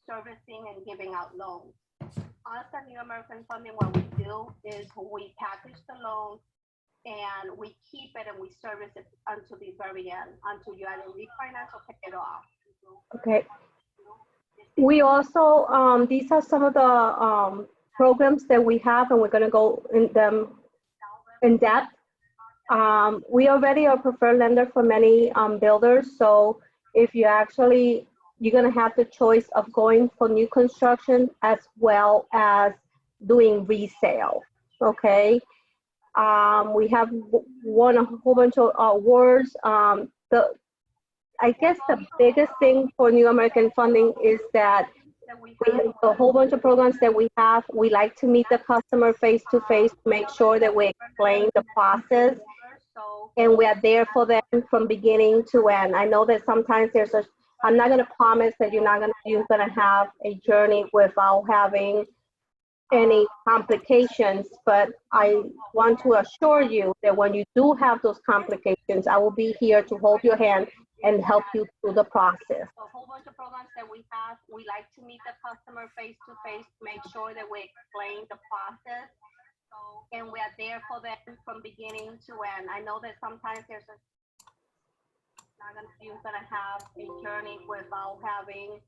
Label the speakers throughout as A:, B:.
A: servicing and giving out loans. Us at New American Funding, what we do is we package the loan and we keep it and we service it until the very end, until you either refinance or pay it off.
B: Okay. We also, these are some of the programs that we have, and we're going to go in them in depth. We already are a preferred lender for many builders. So if you actually, you're going to have the choice of going for new construction as well as doing resale. Okay. We have won a whole bunch of awards. I guess the biggest thing for New American Funding is that we have a whole bunch of programs that we have. We like to meet the customer face to face to make sure that we explain the process and we are there for them from beginning to end. I know that sometimes I'm not going to promise that you're going to have a journey without having any complications, but I want to assure you that when you do have those complications, I will be here to hold your hand and help you through the process.
A: A whole bunch of programs that we have, we like to meet the customer face to face, make sure that we explain the process, and we are there for them from beginning to end. I know that sometimes you're gonna have a journey without having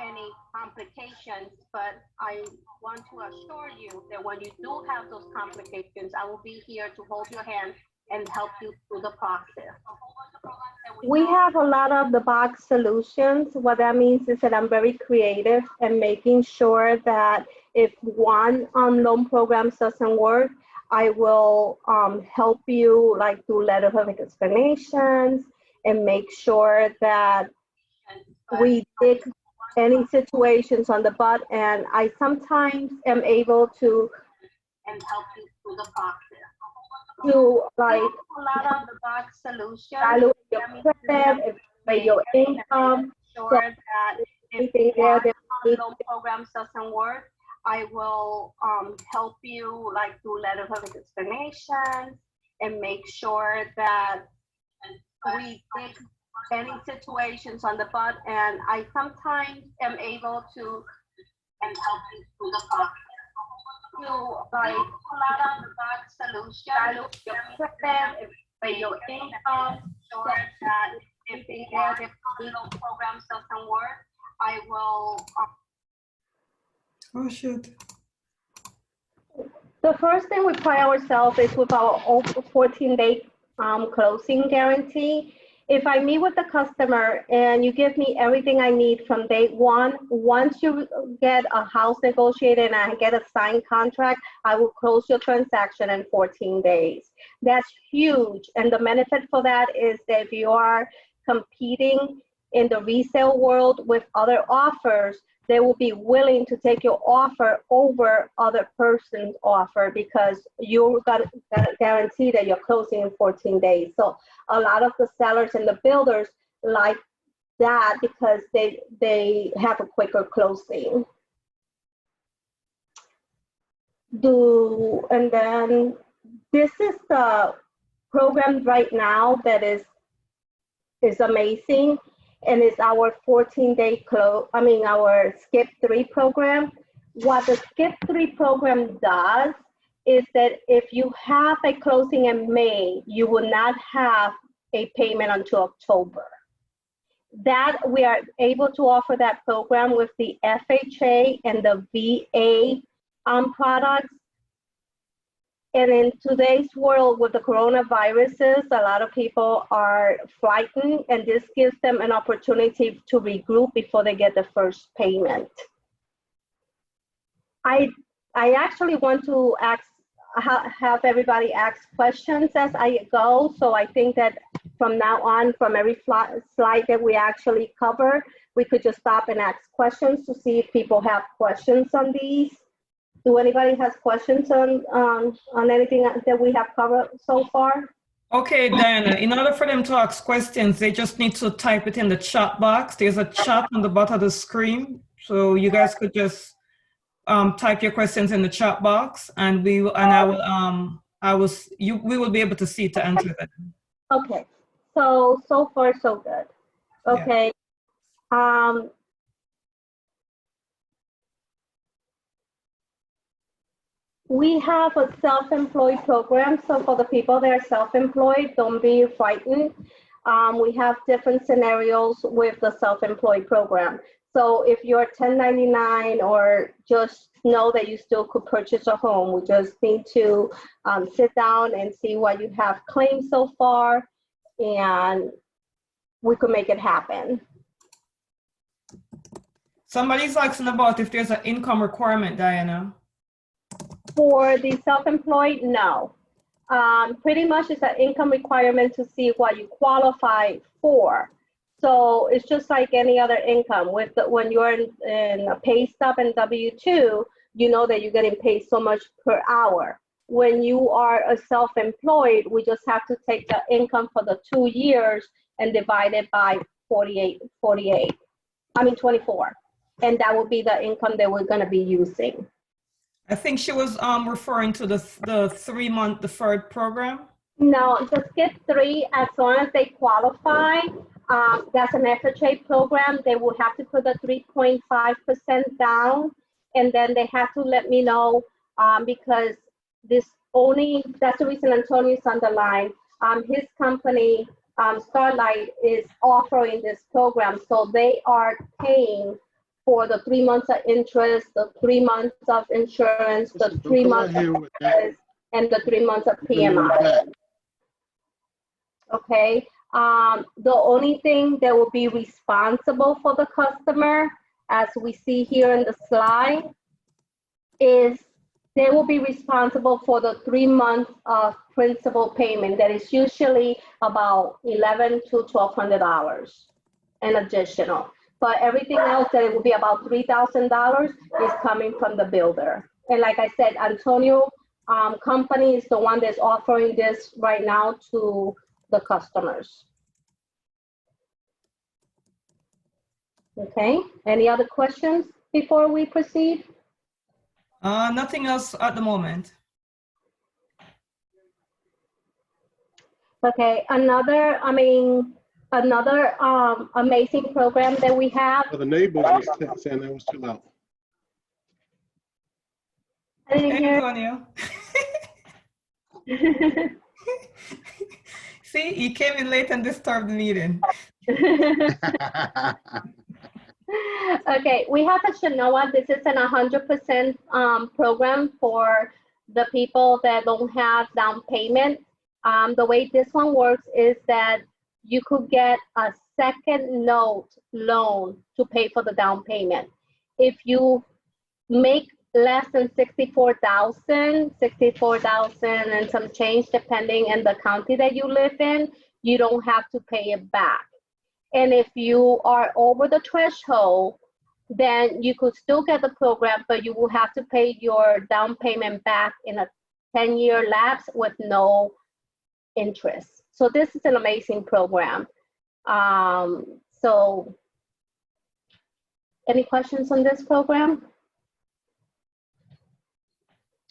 A: any complications, but I want to assure you that when you do have those complications, I will be here to hold your hand and help you through the process.
B: We have a lot of the box solutions. What that means is that I'm very creative and making sure that if one loan program doesn't work, I will help you like do letter of explanations and make sure that we dig any situations on the butt, and I sometimes am able to
A: help you through the process.
B: To like
A: a lot of the box solutions,
B: value your credit, your income,
A: sure that if one loan programs doesn't work, I will help you like do letter of explanations and make sure that we dig any situations on the butt, and I sometimes am able to help you through the process. To like a lot of the box solutions, your credit, your income, sure that if the loan programs doesn't work, I will.
C: Oh shit.
B: The first thing we pride ourselves is with our over 14-day closing guarantee. If I meet with the customer and you give me everything I need from day one, once you get a house negotiated and I get a signed contract, I will close your transaction in 14 days. That's huge. And the benefit for that is that if you are competing in the resale world with other offers, they will be willing to take your offer over other person's offer because you're going to guarantee that you're closing in 14 days. So a lot of the sellers and the builders like that because they have a quicker closing. And then this is the program right now that is amazing. And it's our 14-day our Skip 3 program. What the Skip 3 program does is that if you have a closing in May, you will not have a payment until October. That we are able to offer that program with the FHA and the VA products. And in today's world with the coronaviruses, a lot of people are frightened, and this gives them an opportunity to regroup before they get the first payment. I actually want to have everybody ask questions as I go. So I think that from now on, from every slide that we actually cover, we could just stop and ask questions to see if people have questions on these. Do anybody has questions on anything that we have covered so far?
C: Okay, Diana, in order for them to ask questions, they just need to type it in the chat box. There's a chat on the bottom of the screen. So you guys could just type your questions in the chat box, and we will be able to see to answer them.
B: Okay, so far so good. Okay. Yeah. We have a self-employed program, so for the people that are self-employed, don't be frightened. We have different scenarios with the self-employed program. So if you're 1099 or just know that you still could purchase a home, we just need to sit down and see what you have claimed so far, and we could make it happen.
C: Somebody's asking about if there's an income requirement, Diana.
B: For the self-employed, no. Pretty much it's an income requirement to see what you qualify for. So it's just like any other income. When you're in a pay stub and W-2, you know that you're getting paid so much per hour. When you are a self-employed, we just have to take the income for the 2 years and divide it by 24. And that will be the income that we're gonna be using.
C: I think she was referring to the 3-month deferred program.
B: No, just skip 3 as long as they qualify. That's an FHA program. They will have to put a 3.5% down, and then they have to let me know because that's the reason Antonio's on the line. His company, Starlight, is offering this program, so they are paying for the 3 months of interest, the 3 months of insurance, the 3 months of interest, and the 3 months of PMI. Okay, the only thing that will be responsible for the customer, as we see here in the slide, is they will be responsible for the 3 months of principal payment. That is usually about $1,100 to $1,200 and additional. But everything else, that it will be about $3,000, is coming from the builder. And like I said, Antonio company is the one that's offering this right now to the customers. Okay, any other questions before we proceed?
C: Nothing else at the moment.
B: Okay, another amazing program that we have.
D: The neighbors was saying that was too loud.
B: I didn't
C: Hey,
B: hear.
C: Antonio. See, you came in late and disturbed the meeting.
B: Okay, we have a Shanoa. This is an 100% program for the people that don't have down payment. The way this one works is that you could get a second note loan to pay for the down payment. If you make less than 64,000 and some change, depending on the county that you live in, you don't have to pay it back. And if you are over the threshold, then you could still get the program, but you will have to pay your down payment back in a 10-year lapse with no interest. So this is an amazing program. So any questions on this program?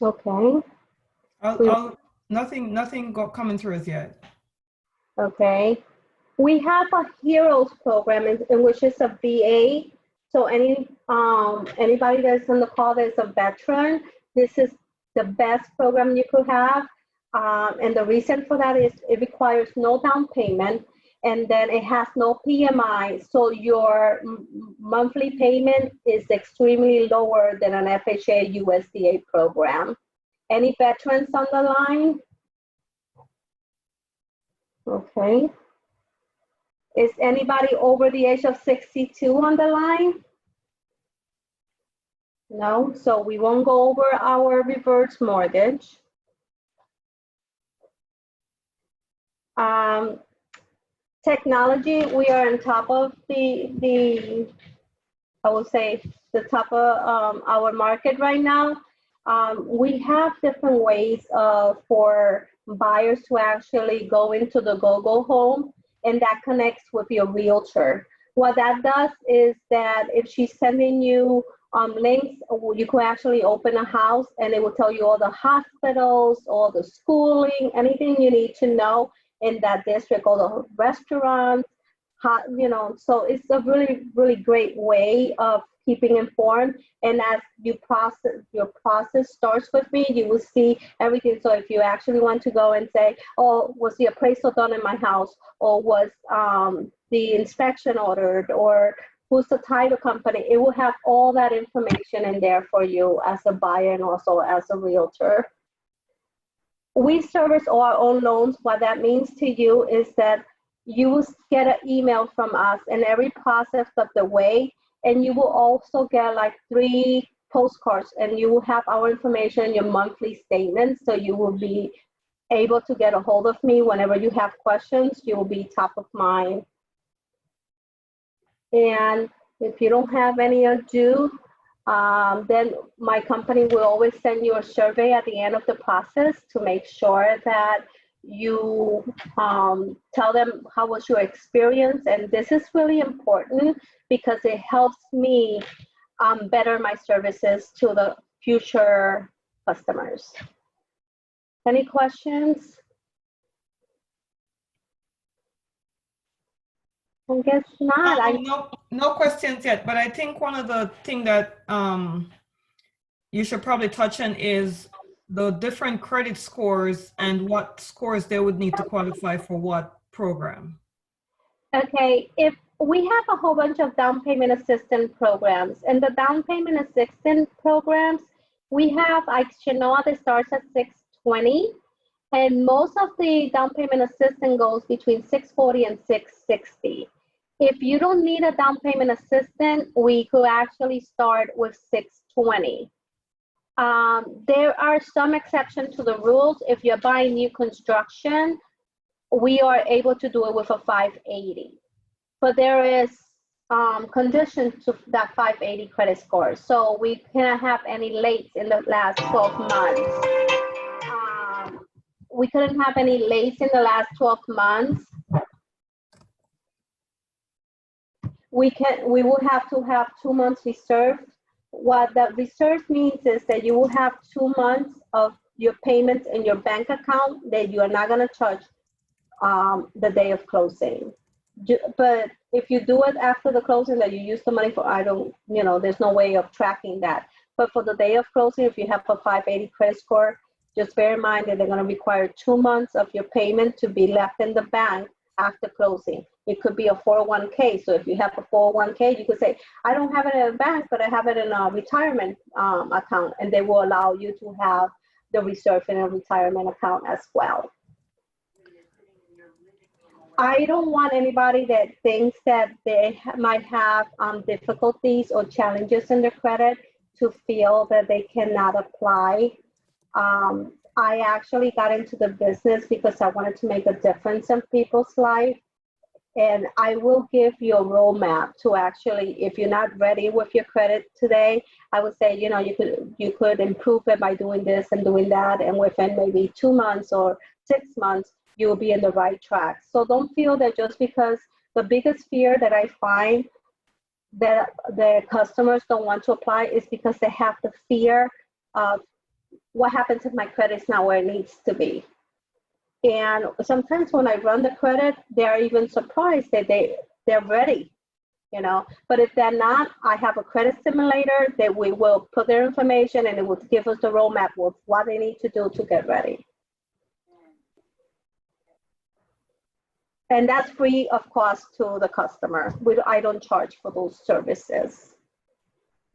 B: Okay.
C: Nothing got coming through us yet.
B: Okay. We have a Heroes program in which is a VA. So anybody that's on the call that's a veteran, this is the best program you could have. And the reason for that is it requires no down payment, and then it has no PMI. So your monthly payment is extremely lower than an FHA USDA program. Any veterans on the line? Okay. Is anybody over the age of 62 on the line? No, so we won't go over our reverse mortgage. Technology, we are on top of I would say, the top of our market right now. We have different ways for buyers to actually go into the GoGo home, and that connects with your realtor. What that does is that if she's sending you links, you can actually open a house and it will tell you all the hospitals, all the schooling, anything you need to know in that district, all the restaurants, so it's a really, really great way of keeping informed. And as your process starts with me, you will see everything. So if you actually want to go and say, oh, was the appraisal done in my house, or was the inspection ordered, or who's the title company, it will have all that information in there for you as a buyer and also as a realtor. We service all our own loans. What that means to you is that you will get an email from us in every process of the way, and you will also get like 3 postcards, and you will have our information in your monthly statements, so you will be able to get a hold of me whenever you have questions. You will be top of mind. And if you don't have any ado, then my company will always send you a survey at the end of the process to make sure that you tell them how was your experience. And this is really important because it helps me better my services to the future customers. Any questions? I guess not.
C: No questions yet, but I think one of the things that you should probably touch on is the different credit scores and what scores they would need to qualify for what program.
B: Okay, if we have a whole bunch of down payment assistance programs, and the down payment assistance programs, we have, I should know, that starts at 620, and most of the down payment assistance goes between 640 and 660. If you don't need a down payment assistant, we could actually start with 620. There are some exceptions to the rules. If you're buying new construction, we are able to do it with a 580. But there is conditions to that 580 credit score. So we cannot have any lates in the last 12 months. We couldn't have any lates in the last 12 months. We will have to have 2 months reserved. What that reserve means is that you will have 2 months of your payments in your bank account that you are not going to charge the day of closing. But if you do it after the closing, that you use the money for, there's no way of tracking that. But for the day of closing, if you have a 580 credit score, just bear in mind that they're going to require 2 months of your payment to be left in the bank after closing. It could be a 401k. So if you have a 401k, you could say, I don't have it in a bank, but I have it in a retirement account, and they will allow you to have the reserve in a retirement account as well. I don't want anybody that thinks that they might have difficulties or challenges in their credit to feel that they cannot apply. I actually got into the business because I wanted to make a difference in people's life. And I will give you a roadmap to actually, if you're not ready with your credit today, I would say, you could improve it by doing this and doing that. And within maybe 2 months or 6 months, you will be in the right track. So don't feel that just because the biggest fear that I find that the customers don't want to apply is because they have the fear of what happens if my credit's not where it needs to be. And sometimes when I run the credit, they're even surprised that they're ready, But if they're not, I have a credit simulator that we will put their information, and it will give us the roadmap with what they need to do to get ready. And that's free of cost to the customer. I don't charge for those services.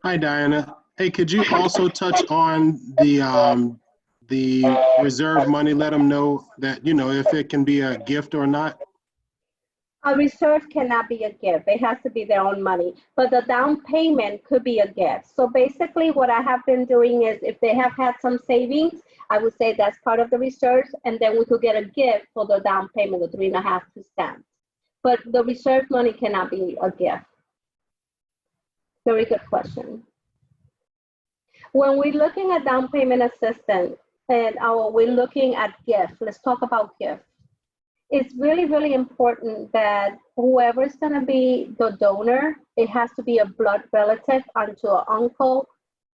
D: Hi, Diana. Hey, could you also touch on the reserve money? Let them know that, if it can be a gift or not.
B: A reserve cannot be a gift. It has to be their own money. But the down payment could be a gift. So basically what I have been doing is if they have had some savings, I would say that's part of the reserve, and then we could get a gift for the down payment of 3.5%. But the reserve money cannot be a gift. Very good question. When we're looking at down payment assistance and we're looking at gift, let's talk about gift. It's really, really important that whoever is going to be the donor, it has to be a blood relative onto an uncle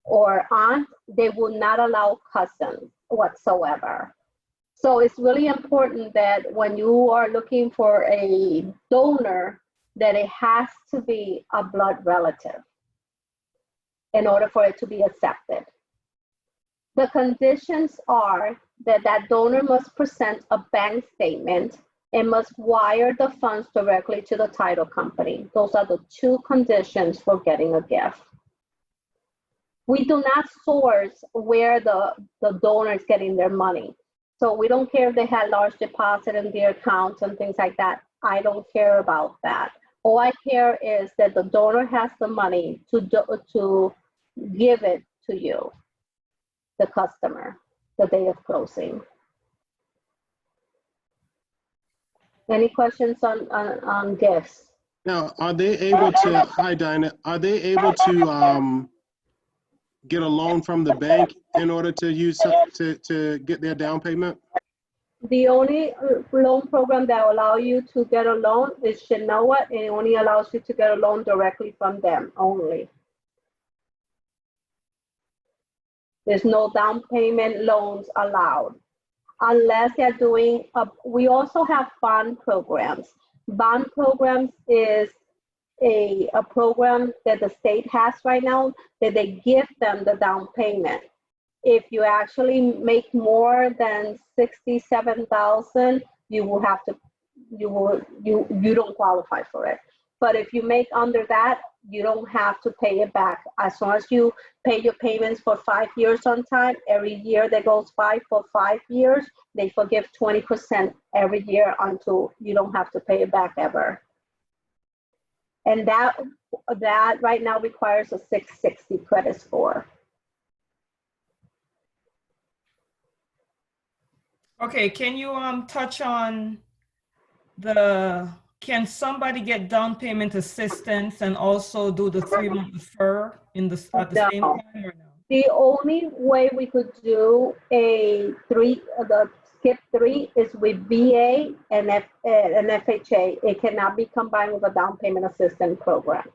B: or aunt. They will not allow cousins whatsoever. So it's really important that when you are looking for a donor, that it has to be a blood relative. in order for it to be accepted. The conditions are that that donor must present a bank statement and must wire the funds directly to the title company. Those are the two conditions for getting a gift. We do not source where the donor is getting their money. So we don't care if they had large deposit in their accounts and things like that. I don't care about that. All I care is that the donor has the money to give it to you, the customer, the day of closing. Any questions on gifts?
D: Now, are they able to, hi Dinah, are they able to get a loan from the bank in order to use to get their down payment?
B: The only loan program that will allow you to get a loan is Genoa, and it only allows you to get a loan directly from them only. There's no down payment loans allowed unless they're doing, we also have bond programs. Bond programs is a program that the state has right now that they give them the down payment. If you actually make more than 67,000, you will have to, you don't qualify for it. But if you make under that, you don't have to pay it back. As long as you pay your payments for 5 years on time, every year that goes by for 5 years, they forgive 20% every year until you don't have to pay it back ever. And that right now requires a 660 credit score.
C: Okay, can you touch on can somebody get down payment assistance and also do the 3-month defer at the same time or no?
B: The only way we could do the skip 3 is with VA and FHA. It cannot be combined with a down payment assistance program.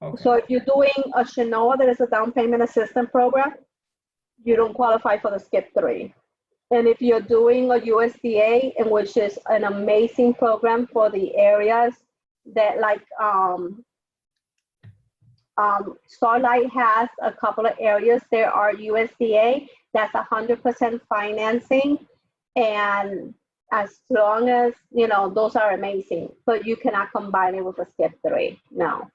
B: Okay. So if you're doing a Genoa that is a down payment assistance program, you don't qualify for the skip 3. And if you're doing a USDA, and which is an amazing program for the areas that like Starlight has a couple of areas, there are USDA, that's 100% financing. And as long as, you know, those are amazing, but you cannot combine it with a skip 3, no.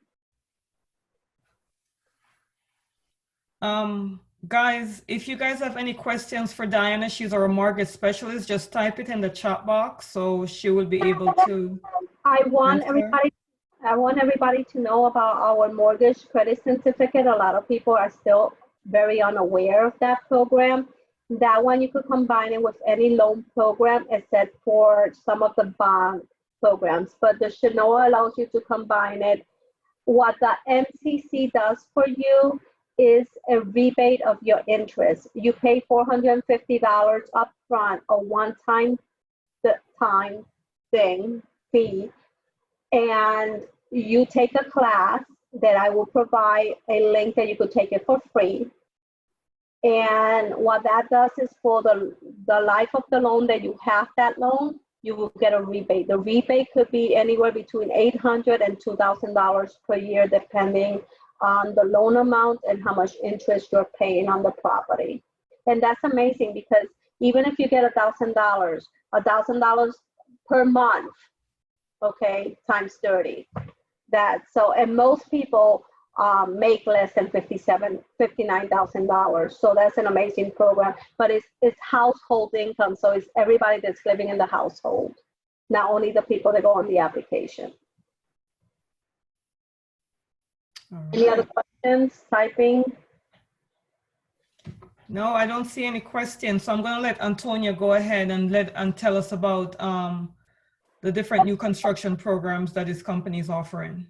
C: Guys, if you guys have any questions for Diana, she's our mortgage specialist, just type it in the chat box so she will be able to
B: I want everybody to know about our mortgage credit certificate. A lot of people are still very unaware of that program. That one you could combine it with any loan program except for some of the bond programs. But the Genoa allows you to combine it. What the MCC does for you is a rebate of your interest. You pay $450 upfront, a one-time fee, and you take a class that I will provide a link that you could take it for free. And what that does is for the life of the loan that you have that loan, you will get a rebate. The rebate could be anywhere between $800 and $2,000 per year, depending on the loan amount and how much interest you're paying on the property. And that's amazing because even if you get $1,000 per month, okay, times 30. And most people make less than $59,000. So that's an amazing program, but it's household income. So it's everybody that's living in the household, not only the people that go on the application. Any other questions? Typing?
C: No, I don't see any questions. So I'm going to let Antonia go ahead and tell us about the different new construction programs that this company is offering.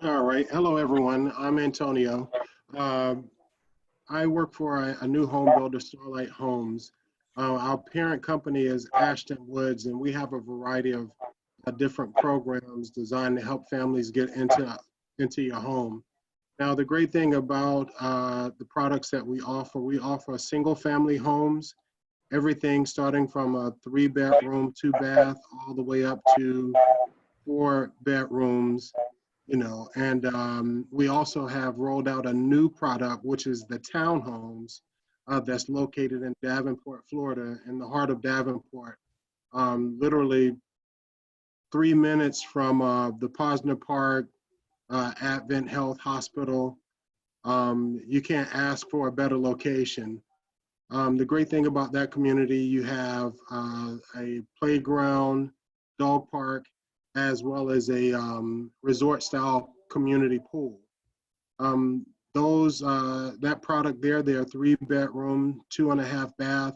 D: All right. Hello, everyone. I'm Antonio. I work for a new home builder, Starlight Homes. Our parent company is Ashton Woods, and we have a variety of different programs designed to help families get into your home. Now, the great thing about the products that we offer single family homes, everything starting from a 3-bedroom, 2-bath, all the way up to 4 bedrooms. And we also have rolled out a new product, which is the townhomes that's located in Davenport, Florida, in the heart of Davenport, literally 3 minutes from the Posner Park Advent Health Hospital. You can't ask for a better location. The great thing about that community, you have a playground, dog park, as well as a resort-style community pool. That product there, they're 3-bedroom, 2.5 bath,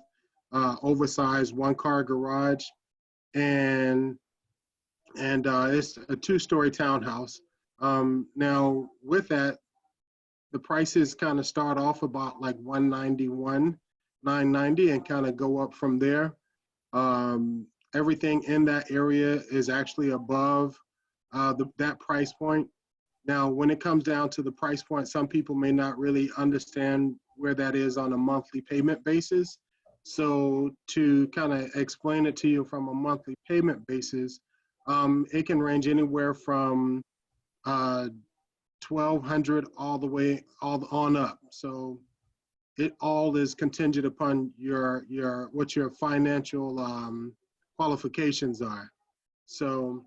D: oversized 1-car garage, and it's a 2-story townhouse. Now, with that, the prices kind of start off about like $191,990 and kind of go up from there. Everything in that area is actually above that price point. Now, when it comes down to the price point, some people may not really understand where that is on a monthly payment basis. So to kind of explain it to you from a monthly payment basis, it can range anywhere from $1,200 all the way on up. So it all is contingent upon what your financial qualifications are. So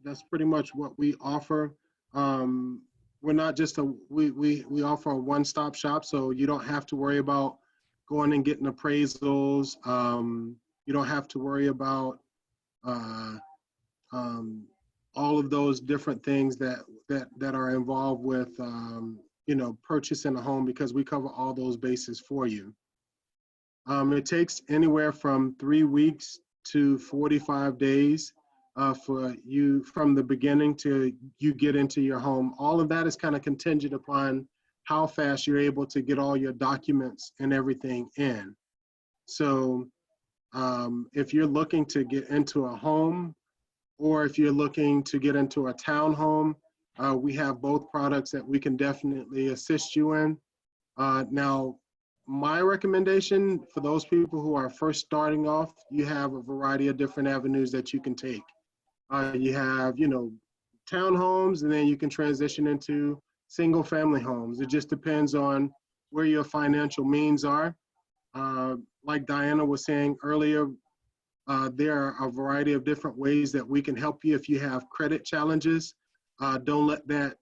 D: that's pretty much what we offer. We're not just we offer a one-stop shop, so you don't have to worry about going and getting appraisals. You don't have to worry about all of those different things that are involved with purchasing a home, because we cover all those bases for you. It takes anywhere from 3 weeks to 45 days for you from the beginning to you get into your home. All of that is kind of contingent upon how fast you're able to get all your documents and everything in. So if you're looking to get into a home, or if you're looking to get into a townhome, we have both products that we can definitely assist you in. Now, my recommendation for those people who are first starting off, you have a variety of different avenues that you can take. You have, townhomes, and then you can transition into single family homes. It just depends on where your financial means are. Like Diana was saying earlier, there are a variety of different ways that we can help you if you have credit challenges. Don't let that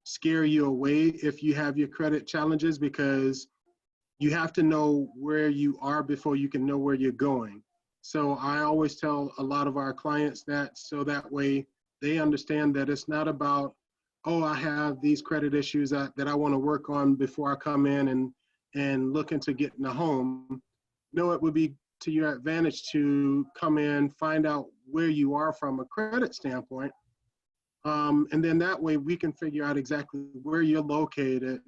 D: scare you away if you have your credit challenges, because you have to know where you are before you can know where you're going. So I always tell a lot of our clients that, so that way they understand that it's not about, oh, I have these credit issues that I want to work on before I come in and look into getting a home. No, it would be to your advantage to come in, find out where you are from a credit standpoint, and then that way we can figure out exactly where you're located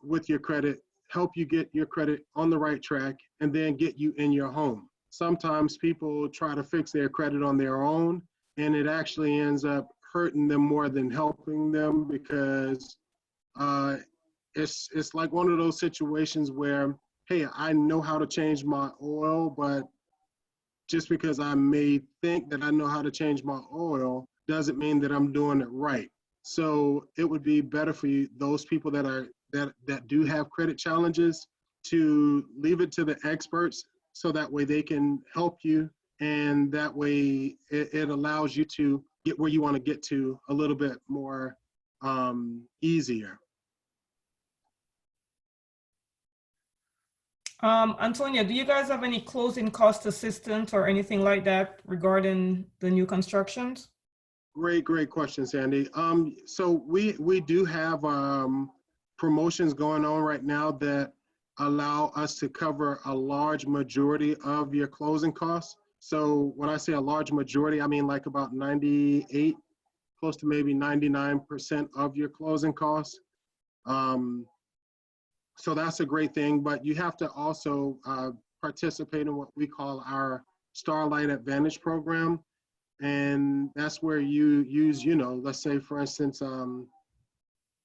D: with your credit, help you get your credit on the right track, and then get you in your home. Sometimes people try to fix their credit on their own, and it actually ends up hurting them more than helping them, because it's like one of those situations where, hey, I know how to change my oil, but just because I may think that I know how to change my oil doesn't mean that I'm doing it right. So it would be better for you, those people that do have credit challenges, to leave it to the experts, so that way they can help you, and that way it allows you to get where you want to get to a little bit more easier.
C: Antonia, do you guys have any closing cost assistance or anything like that regarding the new constructions?
D: Great question, Sandy. So we do have promotions going on right now that allow us to cover a large majority of your closing costs. So when I say a large majority, I mean like about 98, close to maybe 99% of your closing costs. So that's a great thing, but you have to also participate in what we call our Starlight Advantage program. And that's where you use, let's say for instance,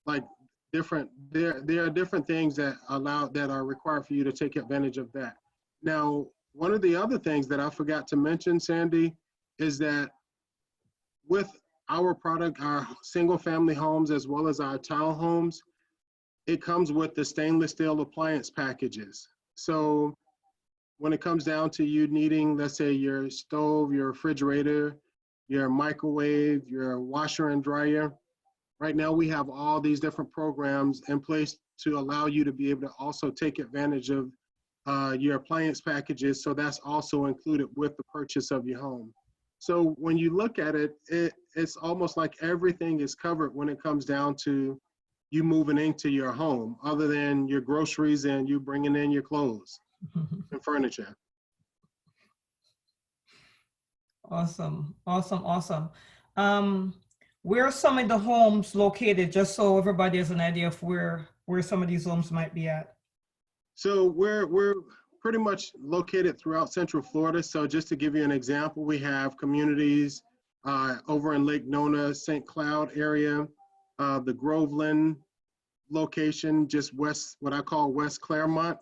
D: like there are different things that are required for you to take advantage of that. Now, one of the other things that I forgot to mention, Sandy, is that with our product, our single family homes, as well as our townhomes, it comes with the stainless steel appliance packages. So when it comes down to you needing, let's say, your stove, your refrigerator, your microwave, your washer and dryer, right now we have all these different programs in place to allow you to be able to also take advantage of your appliance packages. So that's also included with the purchase of your home. So when you look at it, it's almost like everything is covered when it comes down to you moving into your home, other than your groceries and you bringing in your clothes and furniture.
C: Awesome, awesome, awesome. Where are some of the homes located, just so everybody has an idea of where some of these homes might be at?
D: So we're pretty much located throughout Central Florida. So just to give you an example, we have communities over in Lake Nona, St. Cloud area, the Groveland location, just west, what I call West Claremont.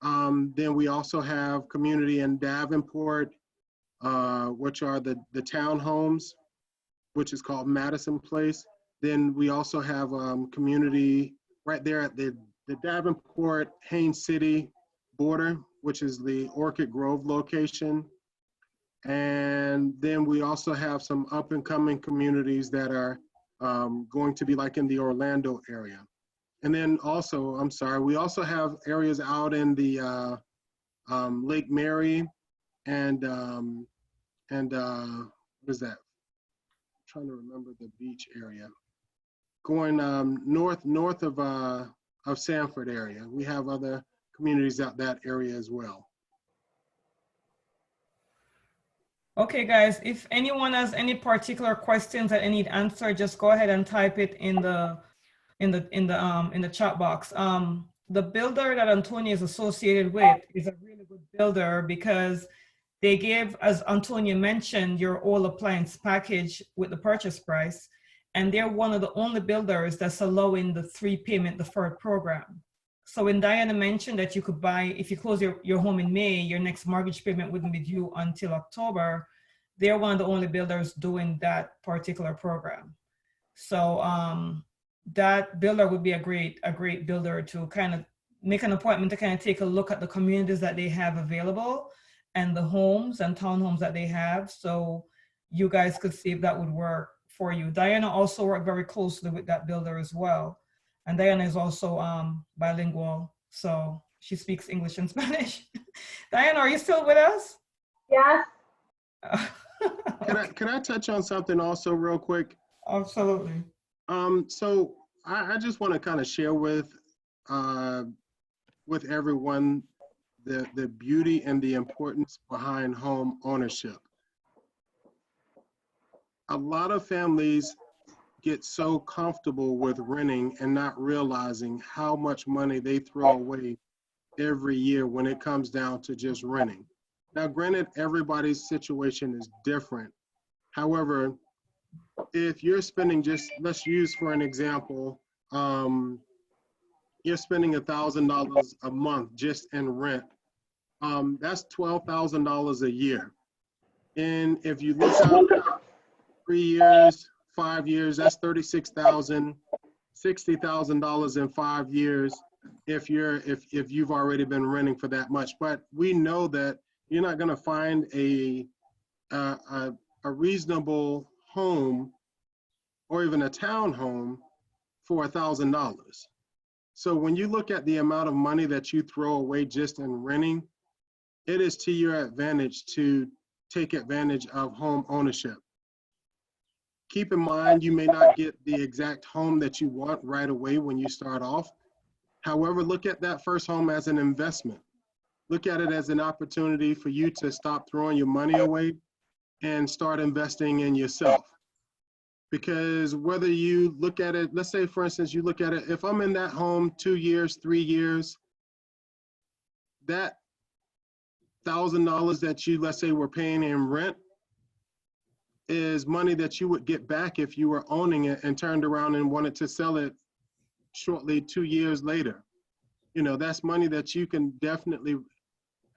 D: Then we also have community in Davenport, which are the townhomes, which is called Madison Place. Then we also have community right there at the Davenport Haines City border, which is the Orchid Grove location. And then we also have some up and coming communities that are going to be like in the Orlando area. And then also, I'm sorry, we also have areas out in the Lake Mary and what is that? I'm trying to remember the beach area. Going north of Sanford area. We have other communities out that area as well.
C: Okay, guys, if anyone has any particular questions that they need answered, just go ahead and type it in the chat box. The builder that Antonio is associated with is a really good builder because they give, as Antonio mentioned, your all appliance package with the purchase price. And they're one of the only builders that's allowing the 3 payment deferred program. So when Diana mentioned that you could buy, if you close your home in May, your next mortgage payment wouldn't be due until October, they're one of the only builders doing that particular program. So that builder would be a great builder to kind of make an appointment to kind of take a look at the communities that they have available and the homes and townhomes that they have. So you guys could see if that would work for you. Diana also worked very closely with that builder as well. And Diana is also bilingual, so she speaks English and Spanish. Diana, are you still with us?
B: Yes.
D: Can I touch on something also real quick?
C: Absolutely.
D: So I just want to kind of share with everyone the beauty and the importance behind home ownership. A lot of families get so comfortable with renting and not realizing how much money they throw away every year when it comes down to just renting. Now, granted, everybody's situation is different. However, if you're spending just, let's use for an example, you're spending $1,000 a month just in rent. That's $12,000 a year. And if you look out 3 years, 5 years, that's $36,000, $60,000 in 5 years if you've already been renting for that much. But we know that you're not going to find a reasonable home or even a townhome for $1,000. So when you look at the amount of money that you throw away just in renting, it is to your advantage to take advantage of home ownership. Keep in mind, you may not get the exact home that you want right away when you start off. However, look at that first home as an investment. Look at it as an opportunity for you to stop throwing your money away and start investing in yourself. Because whether you look at it, let's say for instance, you look at it, if I'm in that home 2 years, 3 years, that $1,000 that you, let's say, were paying in rent is money that you would get back if you were owning it and turned around and wanted to sell it shortly 2 years later. You know, that's money that you can definitely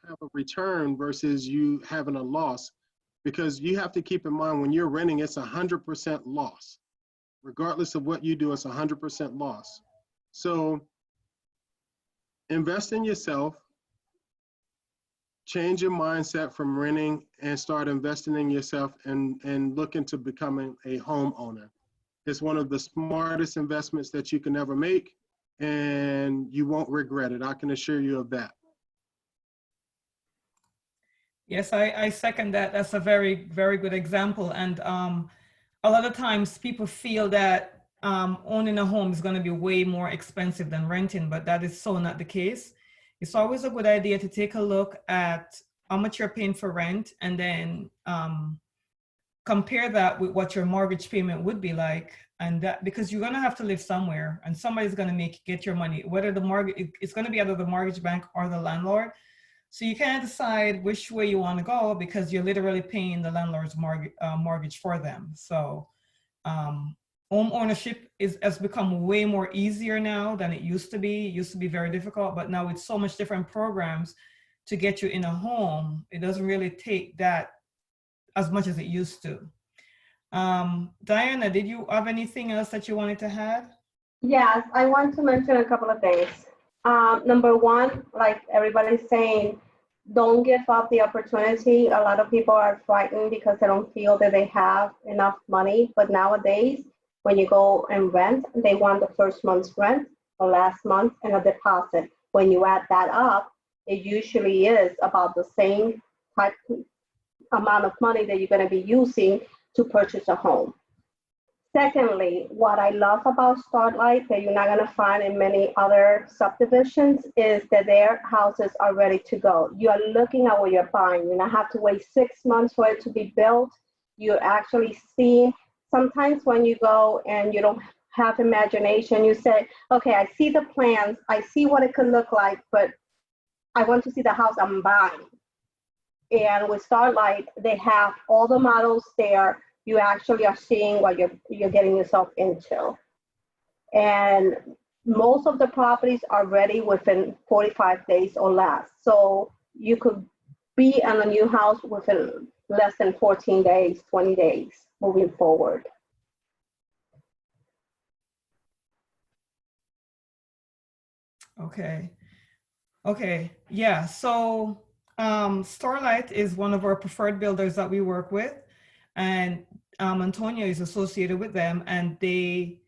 D: have a return versus you having a loss because you have to keep in mind when you're renting, it's 100% loss. Regardless of what you do, it's 100% loss. So invest in yourself, change your mindset from renting and start investing in yourself and look into becoming a homeowner. It's one of the smartest investments that you can ever make, and you won't regret it. I can assure you of that.
C: Yes, I second that. That's a very, very good example. And a lot of times people feel that owning a home is going to be way more expensive than renting, but that is so not the case. It's always a good idea to take a look at how much you're paying for rent and then compare that with what your mortgage payment would be like. And that, because you're going to have to live somewhere and somebody's going to get your money, whether the mortgage, it's going to be either the mortgage bank or the landlord. So you can't decide which way you want to go because you're literally paying the landlord's mortgage for them. So home ownership has become way more easier now than it used to be. It used to be very difficult, but now with so much different programs to get you in a home, it doesn't really take that as much as it used to. Diana, did you have anything else that you wanted to add?
B: Yes, I want to mention a couple of things. Number one, like everybody's saying, don't give up the opportunity. A lot of people are frightened because they don't feel that they have enough money. But nowadays, when you go and rent, they want the first month's rent, the last month, and a deposit. When you add that up, it usually is about the same type amount of money that you're going to be using to purchase a home. Secondly, what I love about Starlight that you're not going to find in many other subdivisions is that their houses are ready to go. You are looking at what you're buying. You don't have to wait 6 months for it to be built. You're actually seeing, sometimes when you go and you don't have imagination, you say, okay, I see the plans, I see what it could look like, but I want to see the house I'm buying. And with Starlight, they have all the models there. You actually are seeing what you're getting yourself into. And most of the properties are ready within 45 days or less. So you could be in a new house within less than 14 days, 20 days moving forward.
C: Okay. Okay. Yeah. So Starlight is one of our preferred builders that we work with, and Antonio is associated with them, and they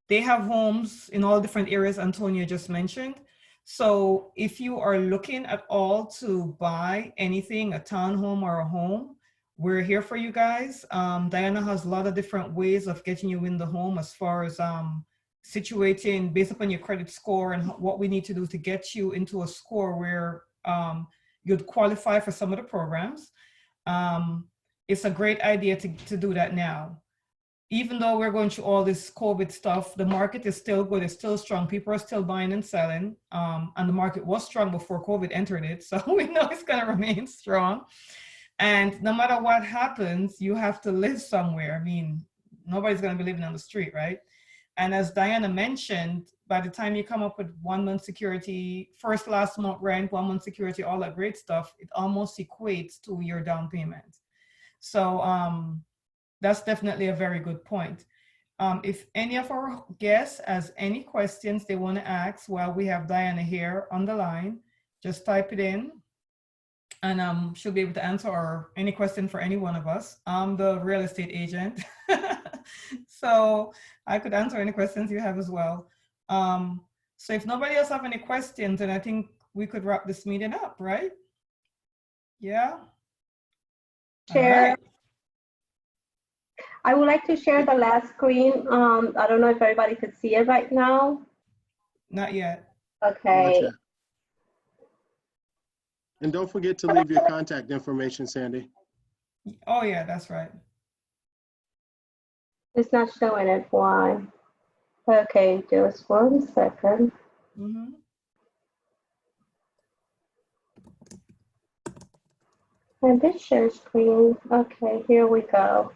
C: have homes in all different areas Antonio just mentioned. So if you are looking at all to buy anything, a townhome or a home, we're here for you guys. Diana has a lot of different ways of getting you in the home as far as situating based upon your credit score and what we need to do to get you into a score where you'd qualify for some of the programs. It's a great idea to do that now. Even though we're going through all this COVID stuff, the market is still good, it's still strong. People are still buying and selling. And the market was strong before COVID entered it. So we know it's gonna remain strong. And no matter what happens, you have to live somewhere. I mean, nobody's gonna be living on the street, right? And as Diana mentioned, by the time you come up with 1 month security, first, last month rent, 1 month security, all that great stuff, it almost equates to your down payment. So that's definitely a very good point. If any of our guests has any questions they want to ask while we have Diana here on the line, just type it in and she'll be able to answer any question for any one of us. I'm the real estate agent, so I could answer any questions you have as well. So if nobody else have any questions, then I think we could wrap this meeting up, right? Yeah.
B: Share.
C: Right.
B: I would like to share the last screen. I don't know if everybody could see it right now.
C: Not yet.
B: Okay.
D: Not yet. And don't forget to leave your contact information, Sandy.
C: Oh yeah, that's right.
B: It's not showing it. Why? Okay, just 1 second.
C: Mm-hmm.
B: And this share screen. Okay, here we go.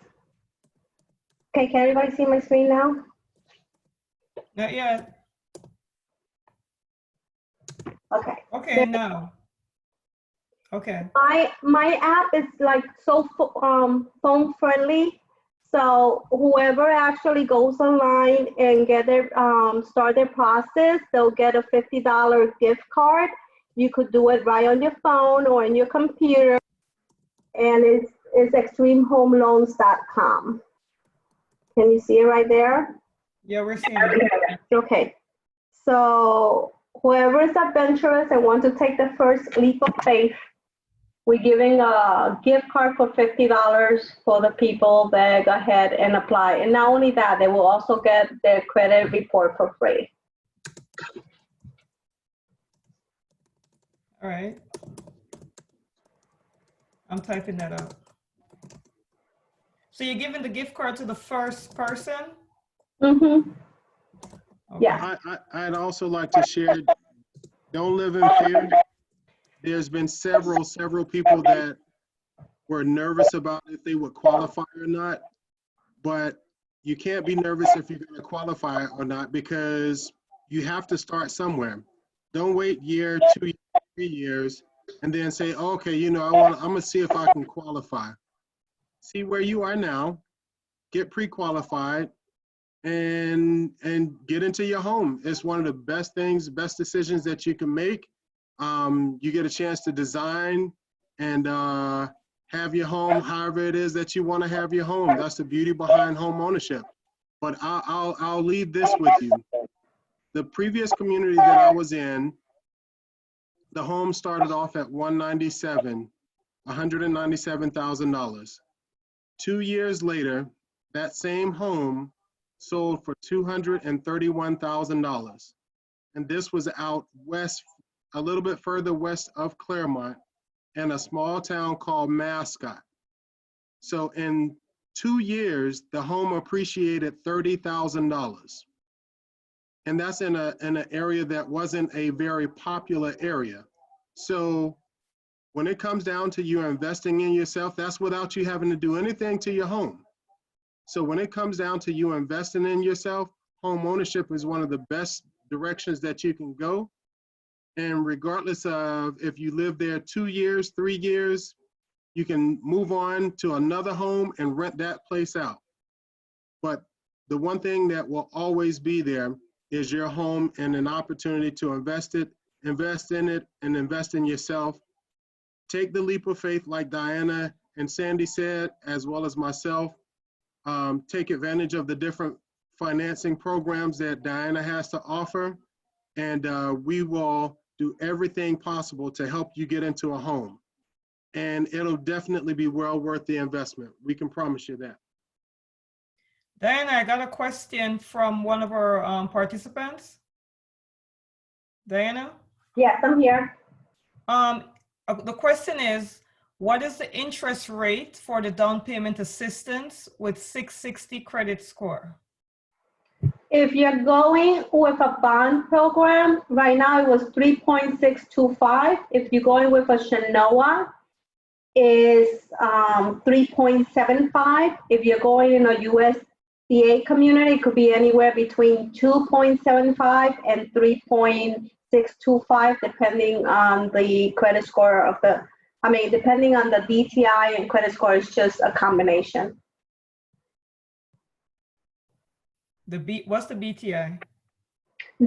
B: Okay, can everybody see my screen now?
C: Not yet.
B: Okay.
C: Okay, now. Okay.
B: My app is like so phone friendly. So whoever actually goes online and get their start their process, they'll get a $50 gift card. You could do it right on your phone or in your computer, and it's extremehomeloans.com. Can you see it right there?
C: Yeah, we're seeing it.
B: Okay. So whoever is adventurous and want to take the first leap of faith, we're giving a gift card for $50 for the people that go ahead and apply. And not only that, they will also get their credit report for free.
C: All right. I'm typing that up. So you're giving the gift card to the first person?
B: Mm-hmm.
C: Okay.
B: Yeah.
D: I'd also like to share, don't live in fear. There's been several people that were nervous about if they would qualify or not, but you can't be nervous if you're going to qualify or not, because you have to start somewhere. Don't wait year, 2 years, 3 years, and then say, oh, okay, you know, I'm gonna see if I can qualify. See where you are now, get pre-qualified, and get into your home. It's one of the best things, best decisions that you can make. You get a chance to design and have your home however it is that you want to have your home. That's the beauty behind home ownership. But I'll leave this with you. The previous community that I was in, the home started off at $197,000. 2 years later, that same home sold for $231,000. And this was out west, a little bit further west of Claremont, in a small town called Mascot. So in 2 years, the home appreciated $30,000. And that's in an area that wasn't a very popular area. So when it comes down to you investing in yourself, that's without you having to do anything to your home. So when it comes down to you investing in yourself, home ownership is one of the best directions that you can go. And regardless of if you live there 2 years, 3 years, you can move on to another home and rent that place out. But the one thing that will always be there is your home and an opportunity to invest in it, and invest in yourself. Take the leap of faith, like Diana and Sandy said, as well as myself. Take advantage of the different financing programs that Diana has to offer, and we will do everything possible to help you get into a home. And it'll definitely be well worth the investment. We can promise you that.
C: Diana, I got a question from one of our participants. Diana?
B: Yes, I'm here.
C: The question is, what is the interest rate for the down payment assistance with 660 credit score?
B: If you're going with a bond program, right now it was 3.625. If you're going with a Shanoa, is 3.75. If you're going in a USDA community, it could be anywhere between 2.75 and 3.625, depending on the credit score of the, depending on the DTI and credit score, it's just a combination.
C: What's the BTI?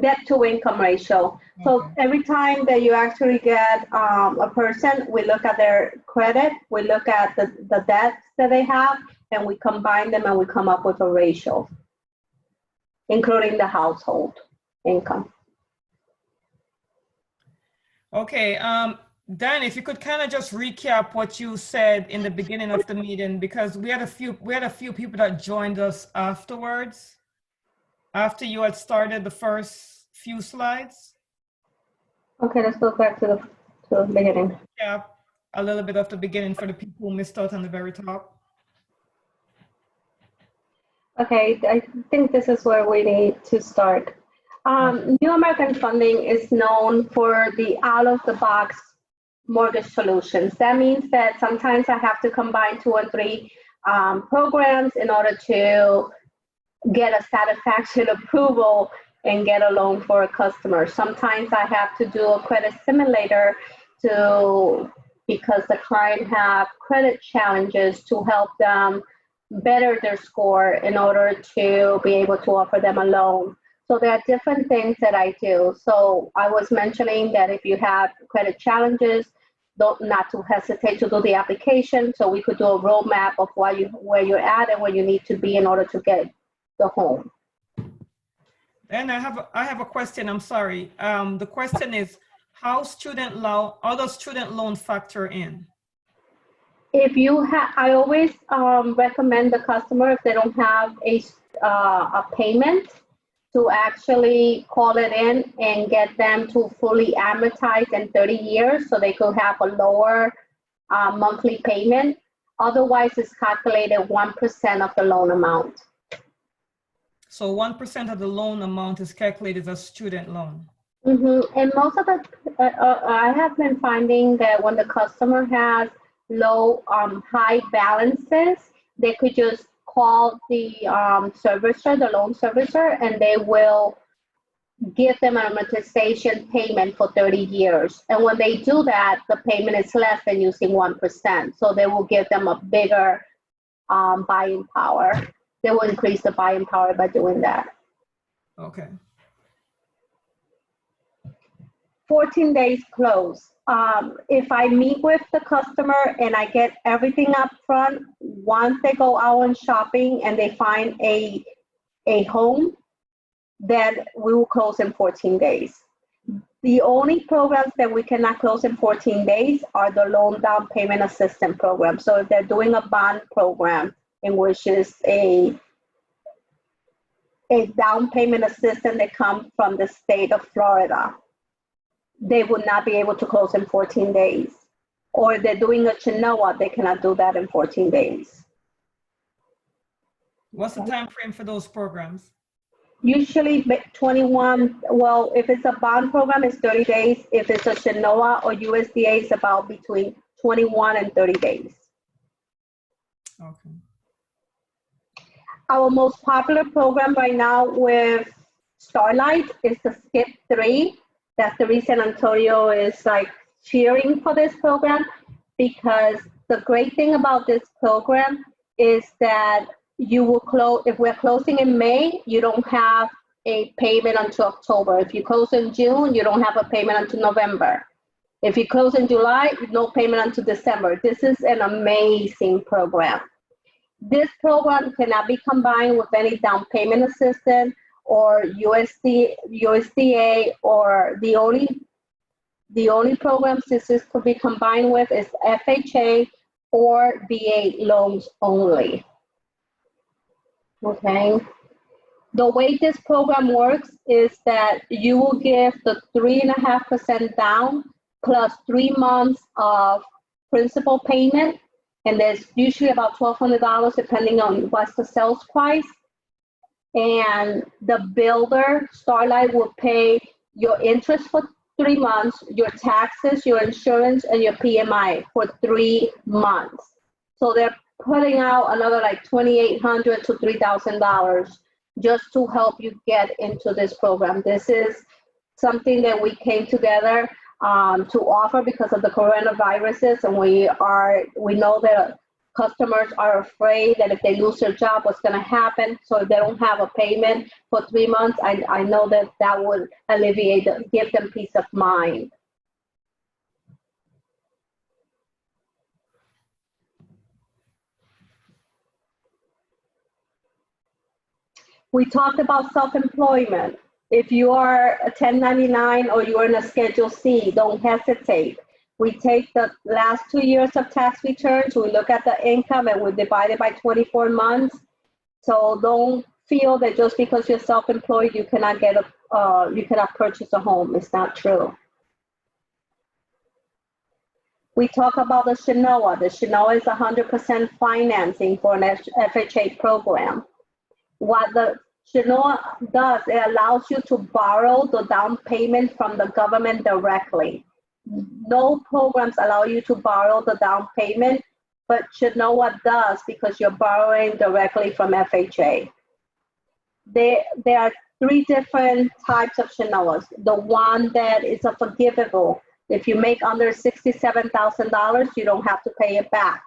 B: Debt to income ratio. So
C: Okay.
B: every time that you actually get a person, we look at their credit, we look at the debts that they have, and we combine them and we come up with a ratio, including the household income.
C: Okay, Dan, if you could kind of just recap what you said in the beginning of the meeting, because we had a few people that joined us afterwards, after you had started the first few slides.
B: Okay, let's go back to the beginning.
C: Yeah, a little bit of the beginning for the people who missed out on the very top.
B: Okay, I think this is where we need to start. New American Funding is known for the out-of-the-box mortgage solutions. That means that sometimes I have to combine 2 or 3 programs in order to get a satisfaction approval and get a loan for a customer. Sometimes I have to do a credit simulator to because the client have credit challenges to help them better their score in order to be able to offer them a loan. So there are different things that I do. So I was mentioning that if you have credit challenges, don't not to hesitate to do the application. So we could do a roadmap of where you're at and where you need to be in order to get the home.
C: And I have a question. I'm sorry. The question is, how does student loan factor in?
B: If you have, I always recommend the customer, if they don't have a payment, to actually call it in and get them to fully amortize in 30 years so they could have a lower monthly payment. Otherwise, it's calculated 1% of the loan amount.
C: So 1% of the loan amount is calculated as student loan.
B: Mm-hmm. And most of the, I have been finding that when the customer has low, high balances, they could just call the servicer, the loan servicer, and they will give them an amortization payment for 30 years. And when they do that, the payment is less than using 1%. So they will give them a bigger buying power. They will increase the buying power by doing that.
C: Okay.
B: 14 days close. If I meet with the customer and I get everything up front, once they go out on shopping and they find a home, then we will close in 14 days. The only programs that we cannot close in 14 days are the loan down payment assistance program. So if they're doing a bond program, in which is a down payment assistance that comes from the state of Florida, they would not be able to close in 14 days. Or if they're doing a Chenoa, they cannot do that in 14 days.
C: What's the time frame for those programs?
B: Usually 21, well, if it's a bond program, it's 30 days. If it's a Chenoa or USDA, it's about between 21 and 30 days.
C: Okay.
B: Our most popular program right now with Starlight is the Skip 3. That's the reason Antonio is like cheering for this program, because the great thing about this program is that you will close, if we're closing in May, you don't have a payment until October. If you close in June, you don't have a payment until November. If you close in July, no payment until December. This is an amazing program. This program cannot be combined with any down payment assistance or USDA, or the only programs this is to be combined with is FHA or VA loans only. Okay. The way this program works is that you will give the 3.5% down plus 3 months of principal payment, and there's usually about $1,200 depending on what's the sales price. And the builder, Starlight, will pay your interest for 3 months, your taxes, your insurance, and your PMI for 3 months. So they're putting out another like $2,800 to $3,000 just to help you get into this program. This is something that we came together to offer because of the coronaviruses, and we know that customers are afraid that if they lose their job, what's going to happen. So if they don't have a payment for 3 months, I know that would alleviate, give them peace of mind. We talked about self-employment. If you are a 1099 or you're in a Schedule C, don't hesitate. We take the last 2 years of tax returns, we look at the income, and we divide it by 24 months. So don't feel that just because you're self-employed, you cannot purchase a home. It's not true. We talk about the Chenoa. The Chenoa is 100% financing for an FHA program. What the Chenoa does, it allows you to borrow the down payment from the government directly. No programs allow you to borrow the down payment, but Chenoa does because you're borrowing directly from FHA. There are 3 different types of Chenoas. The one that is a forgivable, If you make under $67,000, you don't have to pay it back.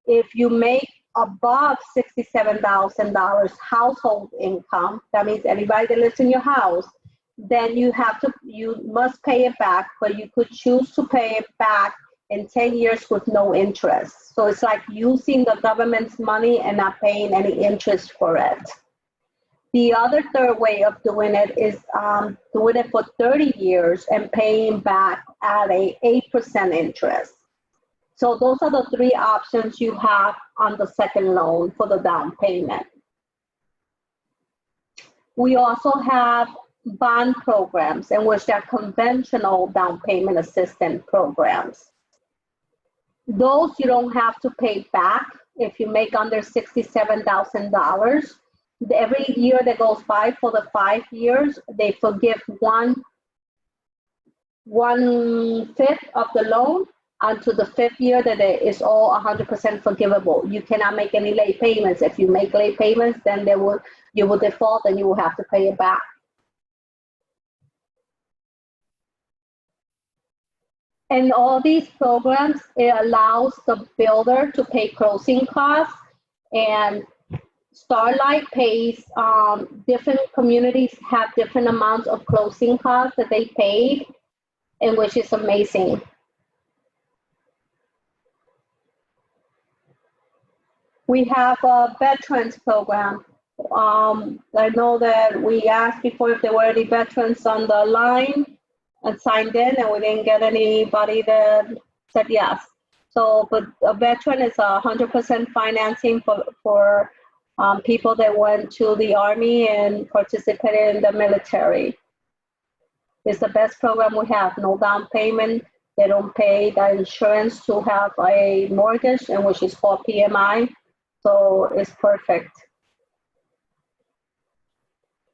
B: If you make above $67,000 household income, that means anybody that lives in your house, then you must pay it back, but you could choose to pay it back in 10 years with no interest. So it's like using the government's money and not paying any interest for it. The other third way of doing it is doing it for 30 years and paying back at a 8% interest. So those are the three options you have on the second loan for the down payment. We also have bond programs in which they're conventional down payment assistance programs. Those you don't have to pay back if you make under $67,000. Every year that goes by for the 5 years, they forgive one fifth of the loan until the 5th year that it is all 100% forgivable. You cannot make any late payments. If you make late payments, then you will default and you will have to pay it back. And all these programs, it allows the builder to pay closing costs, and Starlight pays, different communities have different amounts of closing costs that they paid, and which is amazing. We have a veterans program. I know that we asked before if there were any veterans on the line and signed in, and we didn't get anybody that said yes. So, but a veteran is 100% financing for people that went to the Army and participated in the military. It's the best program we have. No down payment. They don't pay the insurance to have a mortgage, and which is called PMI. So it's perfect.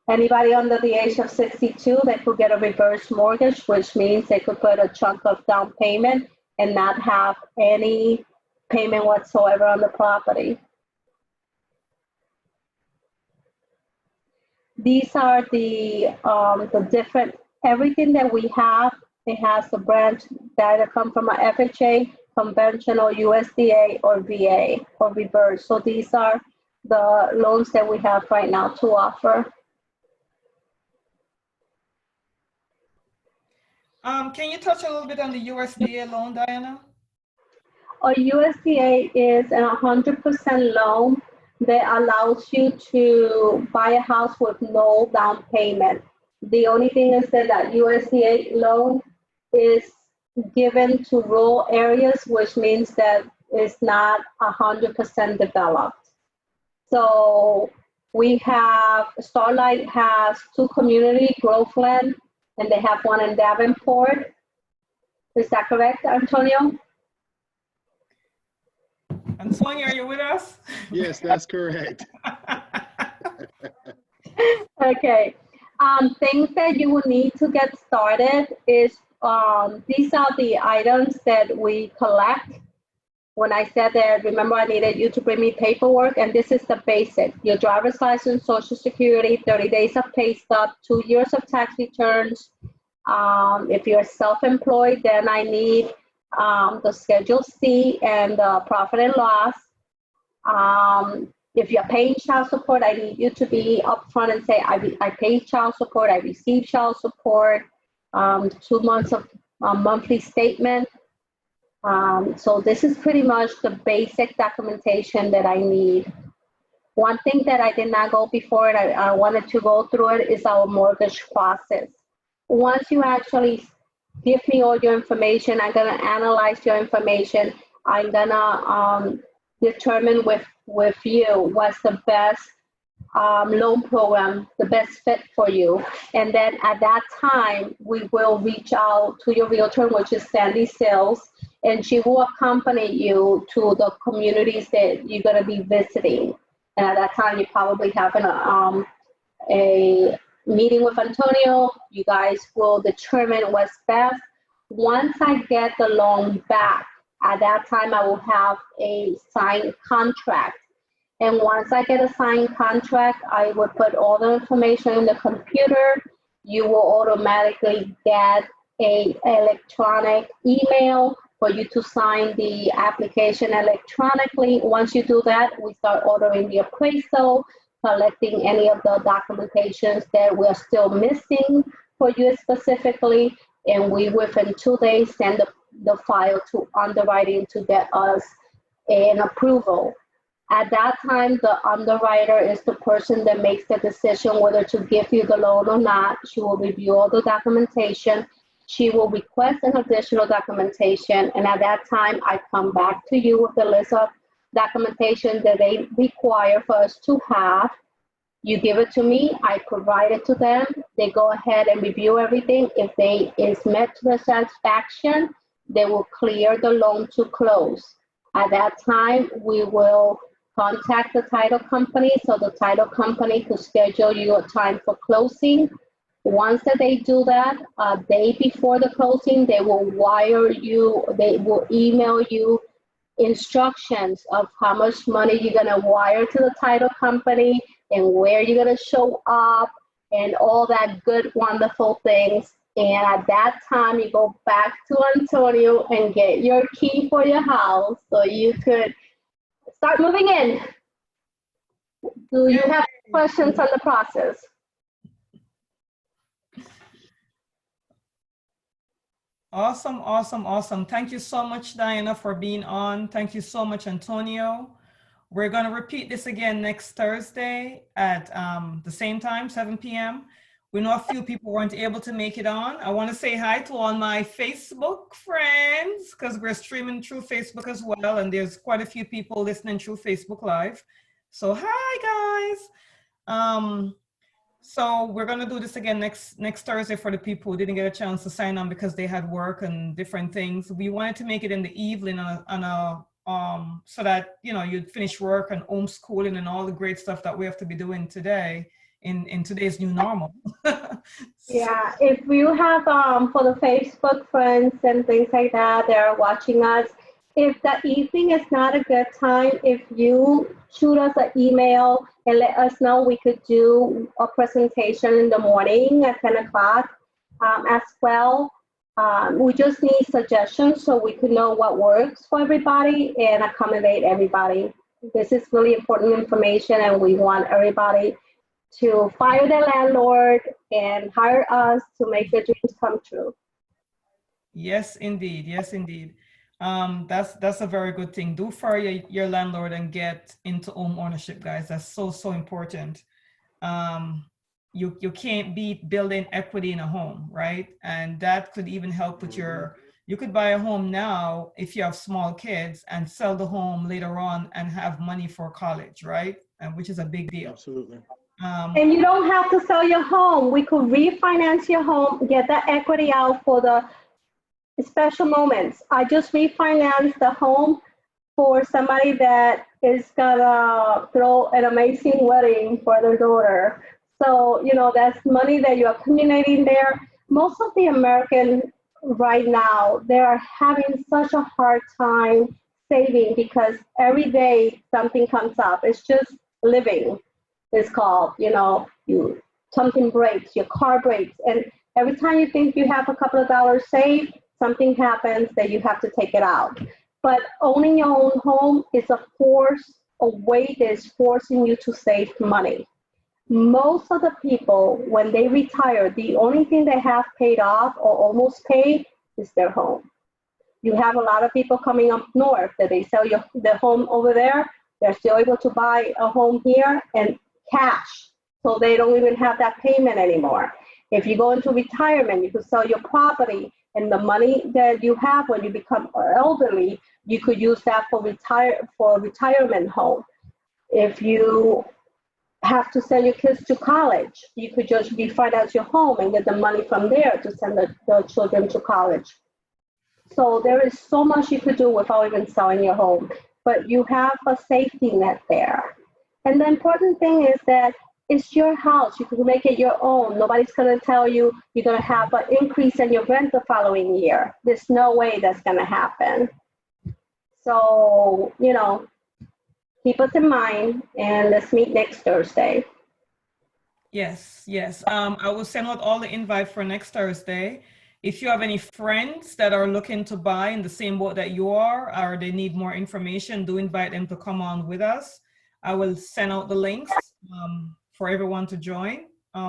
B: Anybody under the age of 62, they could get a reverse mortgage, which means they could put a chunk of down payment and not have any payment whatsoever on the property. These are the different, everything that we have. It has the branch that come from a FHA, conventional, USDA, or VA, or reverse. So these are the loans that we have right now to offer.
C: Can you touch a little bit on the USDA loan, Diana?
B: A USDA is a 100% loan that allows you to buy a house with no down payment. The only thing is that USDA loan is given to rural areas, which means that it's not 100% developed. So we have, Starlight has 2 community, Groveland, and they have one in Davenport. Is that correct, Antonio?
C: Antonio, are you with us?
D: Yes, that's correct.
B: Okay. Things that you will need to get started is, these are the items that we collect. When I said that, remember I needed you to bring me paperwork, and this is the basic. Your driver's license, Social Security, 30 days of pay stub, 2 years of tax returns. If you're self-employed, then I need the Schedule C and the profit and loss. If you're paying child support, I need you to be upfront and say, I pay child support, I receive child support, 2 months of monthly statement. So this is pretty much the basic documentation that I need. One thing that I did not go before, and I wanted to go through it, is our mortgage process. Once you actually give me all your information, I'm gonna analyze your information. I'm gonna determine with you what's the best loan program, the best fit for you. And then at that time, we will reach out to your realtor, which is Sandy Sales, and she will accompany you to the communities that you're gonna be visiting. And at that time, you probably have a meeting with Antonio. You guys will determine what's best. Once I get the loan back, at that time, I will have a signed contract. And once I get a signed contract, I will put all the information in the computer. You will automatically get a electronic email for you to sign the application electronically. Once you do that, we start ordering the appraisal, collecting any of the documentations that we're still missing for you specifically, and we within 2 days send the file to underwriting to get us an approval. At that time, the underwriter is the person that makes the decision whether to give you the loan or not. She will review all the documentation. She will request an additional documentation, and at that time, I come back to you with the list of documentation that they require for us to have. You give it to me, I provide it to them. They go ahead and review everything. If they is met to their satisfaction, they will clear the loan to close. At that time, we will contact the title company so the title company could schedule you a time for closing. Once that they do that, a day before the closing, they will wire you, they will email you instructions of how much money you're gonna wire to the title company and where you're gonna show up and all that good, wonderful things. And at that time, you go back to Antonio and get your key for your house so you could start moving in. Do you have questions on the process?
C: Awesome, awesome, awesome. Thank you so much, Diana, for being on. Thank you so much, Antonio. We're going to repeat this again next Thursday at the same time, 7 p.m. We know a few people weren't able to make it on. I want to say hi to all my Facebook friends because we're streaming through Facebook as well. And there's quite a few people listening through Facebook Live. So hi, guys. So we're going to do this again next Thursday for the people who didn't get a chance to sign on because they had work and different things. We wanted to make it in the evening so that, you know, you'd finish work and homeschooling and all the great stuff that we have to be doing today in today's new normal.
B: Yeah, if you have for the Facebook friends and things like that, they're watching us. If the evening is not a good time, if you shoot us an email and let us know, we could do a presentation in the morning at 10 o'clock as well. We just need suggestions so we could know what works for everybody and accommodate everybody. This is really important information and we want everybody to fire their landlord and hire us to make their dreams come true.
C: Yes, indeed. Yes, indeed. That's a very good thing. Do fire your landlord and get into home ownership, guys. That's so important. You can't beat building equity in a home, right? And that could even help with you could buy a home now if you have small kids and sell the home later on and have money for college, right? And which is a big deal.
D: Absolutely.
B: And you don't have to sell your home. We could refinance your home, get that equity out for the special moments. I just refinanced the home for somebody that is gonna throw an amazing wedding for their daughter. So, you know, that's money that you're accumulating there. Most of the Americans right now, they are having such a hard time saving because every day something comes up. It's just living. It's called, you know, something breaks, your car breaks, and every time you think you have a couple of dollars saved, something happens that you have to take it out. But owning your own home is a way that is forcing you to save money. Most of the people, when they retire, the only thing they have paid off or almost paid is their home. You have a lot of people coming up north that they sell their home over there. They're still able to buy a home here and cash. So they don't even have that payment anymore. If you go into retirement, you could sell your property and the money that you have when you become elderly, you could use that for a retirement home. If you have to send your kids to college, you could just refinance your home and get the money from there to send the children to college. So there is so much you could do without even selling your home, but you have a safety net there. And the important thing is that it's your house. You can make it your own. Nobody's going to tell you you're going to have an increase in your rent the following year. There's no way that's going to happen. So, you know, keep us in mind and let's meet next Thursday.
C: Yes. I will send out all the invite for next Thursday. If you have any friends that are looking to buy in the same boat that you are, or they need more information, do invite them to come on with us. I will send out the links for everyone to join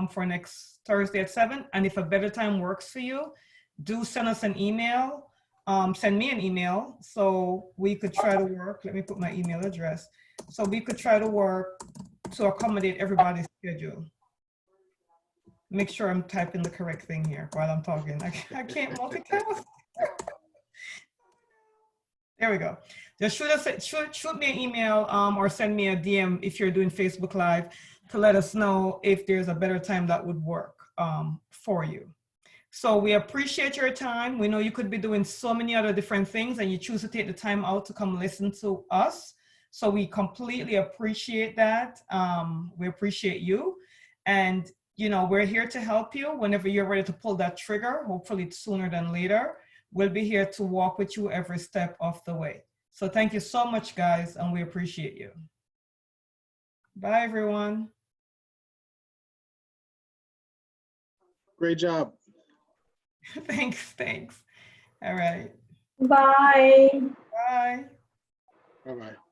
C: for next Thursday at 7. And if a better time works for you, do send us an email. Send me an email so we could try to work. Let me put my email address. So we could try to work to accommodate everybody's schedule. Make sure I'm typing the correct thing here while I'm talking. I can't multitask. There we go. Just shoot me an email or send me a DM if you're doing Facebook Live to let us know if there's a better time that would work for you. So we appreciate your time. We know you could be doing so many other different things and you choose to take the time out to come listen to us. So we completely appreciate that. We appreciate you. And you know, we're here to help you whenever you're ready to pull that trigger, hopefully sooner than later. We'll be here to walk with you every step of the way. So thank you so much, guys, and we appreciate you. Bye, everyone.
D: Great job.
C: Thanks. All right.
B: Bye.
C: Bye.
D: Bye-bye.